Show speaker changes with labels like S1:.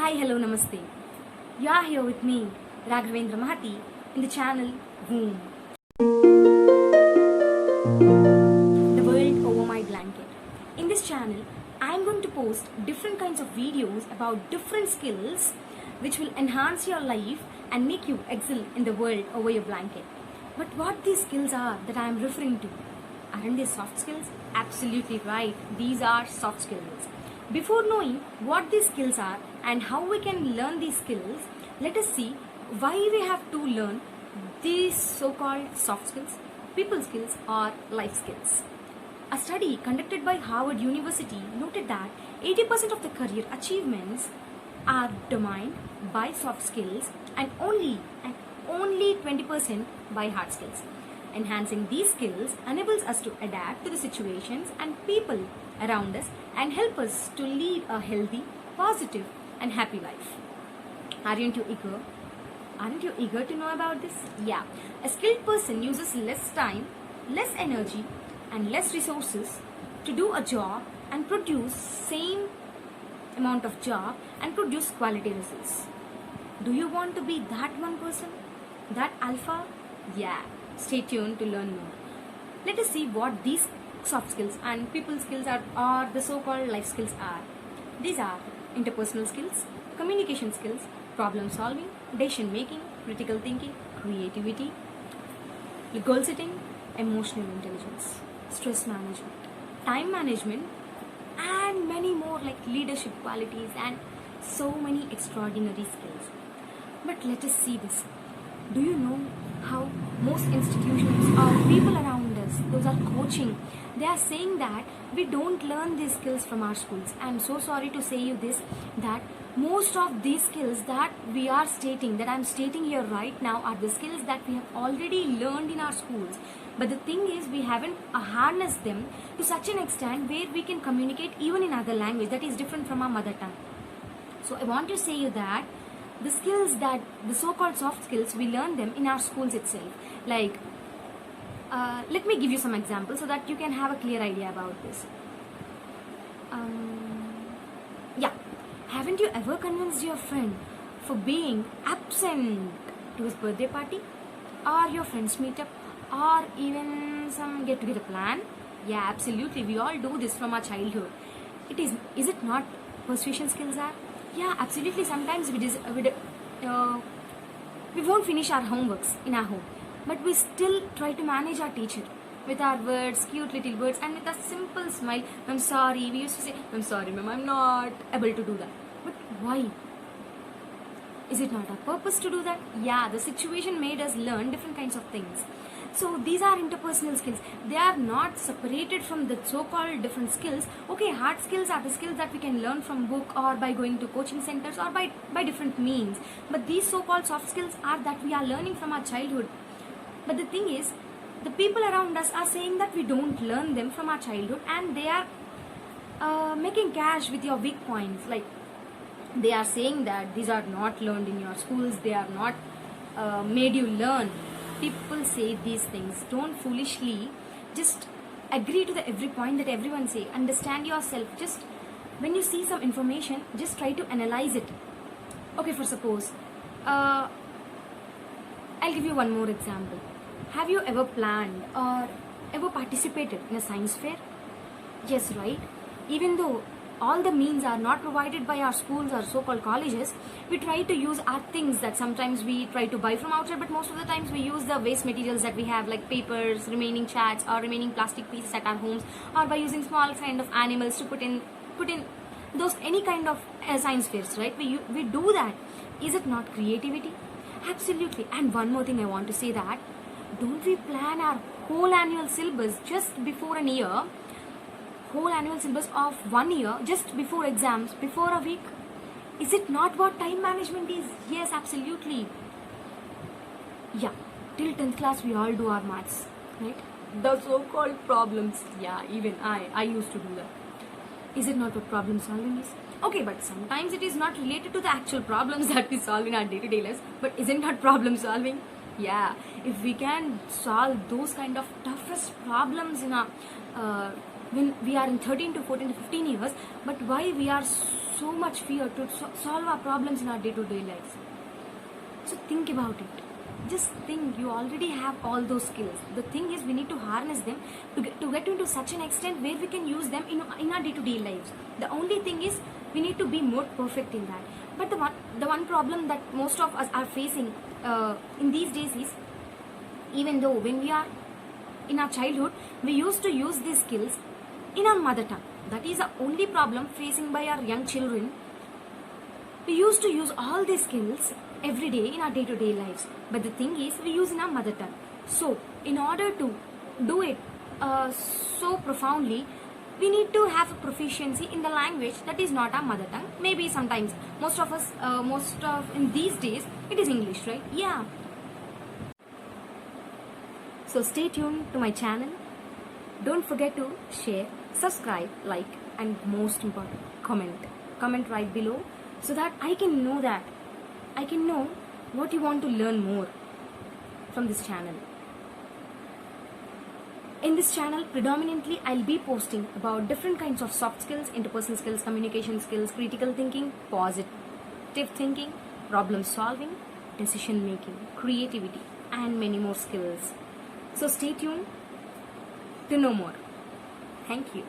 S1: Hi, hello, namaste. You are here with me, Raghavendra Mahati, in the channel Boom. The world over my blanket. In this channel, I am going to post different kinds of videos about different skills which will enhance your life and make you excel in the world over your blanket. But what these skills are that I am referring to? Aren't they soft skills? Absolutely right. These are soft skills. Before knowing what these skills are and how we can learn these skills, let us see why we have to learn these so-called soft skills, people skills or life skills. A study conducted by Harvard University noted that 80% of the career achievements are dominated by soft skills and only 20% by hard skills. Enhancing these skills enables us to adapt to the situations and people around us and help us to lead a healthy, positive and happy life. Aren't you eager? Aren't you eager to know about this? Yeah. A skilled person uses less time, less energy and less resources to do a job and produce same amount of job and produce quality results. Do you want to be that one person? That alpha? Yeah. Stay tuned to learn more. Let us see what these soft skills and people skills are, or the so-called life skills are. These are interpersonal skills, communication skills, problem solving, decision making, critical thinking, creativity, goal setting, emotional intelligence, stress management, time management, and many more like leadership qualities and so many extraordinary skills. But let us see this. Do you know how most institutions or people around us, those are coaching, they are saying that we don't learn these skills from our schools. I am so sorry to say you this, that most of these skills that we are stating, that I am stating here right now, are the skills that we have already learned in our schools. But the thing is, we haven't harnessed them to such an extent where we can communicate even in other language that is different from our mother tongue. So I want to say you that the skills that the so-called soft skills, we learn them in our schools itself. Like, let me give you some examples so that you can have a clear idea about this. Yeah, haven't you ever convinced your friend for being absent to his birthday party or your friends meetup or even some get-together plan? Yeah, absolutely. We all do this from our childhood. Is it not persuasion skills are? Yeah, absolutely. Sometimes we won't finish our homeworks in our home, but we still try to manage our teacher with our words, cute little words, and with a simple smile. I'm sorry. We used to say, I'm sorry, ma'am, I'm not able to do that. But why? Is it not our purpose to do that? Yeah, the situation made us learn different kinds of things. So these are interpersonal skills. They are not separated from the so-called different skills. Okay, hard skills are the skills that we can learn from book or by going to coaching centers or by different means. But these so-called soft skills are that we are learning from our childhood. But the thing is, the people around us are saying that we don't learn them from our childhood and they are making cash with your weak points. Like, they are saying that these are not learned in your schools, they are not made you learn. People say these things. Don't foolishly just agree to the every point that everyone say. Understand yourself. Just when you see some information, just try to analyze it. Okay, for suppose, I'll give you one more example. Have you ever planned or ever participated in a science fair? Yes, right? Even though all the means are not provided by our schools or so-called colleges, we try to use our things that sometimes we try to buy from outside, but most of the times we use the waste materials that we have, like papers, remaining chats or remaining plastic pieces at our homes, or by using small kind of animals to put in those any kind of science fairs, right? We do that. Is it not creativity? Absolutely. And one more thing I want to say, that don't we plan our whole annual syllabus just before an year, whole annual syllabus of 1 year just before exams, before a week? Is it not what time management is? Yes, absolutely. Yeah, till 10th class we all do our maths, right? The so-called problems. Yeah, even I used to do that. Is it not what problem solving is? Okay, but sometimes it is not related to the actual problems that we solve in our day-to-day lives, but isn't that problem solving? Yeah, if we can solve those kind of toughest problems in our when we are in 13 to 14 to 15 years, but why we are so much fear to solve our problems in our day-to-day lives. So think about it. Just think, you already have all those skills. The thing is, we need to harness them to get into such an extent where we can use them in our day-to-day lives. The only thing is, we need to be more perfect in that. But the one problem that most of us are facing in these days is, even though when we are in our childhood, we used to use these skills in our mother tongue. That is the only problem facing by our young children. We used to use all these skills every day in our day-to-day lives, but the thing is, we use in our mother tongue. So in order to do it so profoundly, we need to have a proficiency in the language that is not our mother tongue. Maybe sometimes most of in these days it is English, right? Yeah. So stay tuned to my channel. Don't forget to share, subscribe, like, and most important, comment right below, so that I can know what you want to learn more from this channel. In this channel, predominantly, I'll be posting about different kinds of soft skills, interpersonal skills, communication skills, critical thinking, positive thinking, problem solving, decision making, creativity, and many more skills. So stay tuned to know more. Thank you.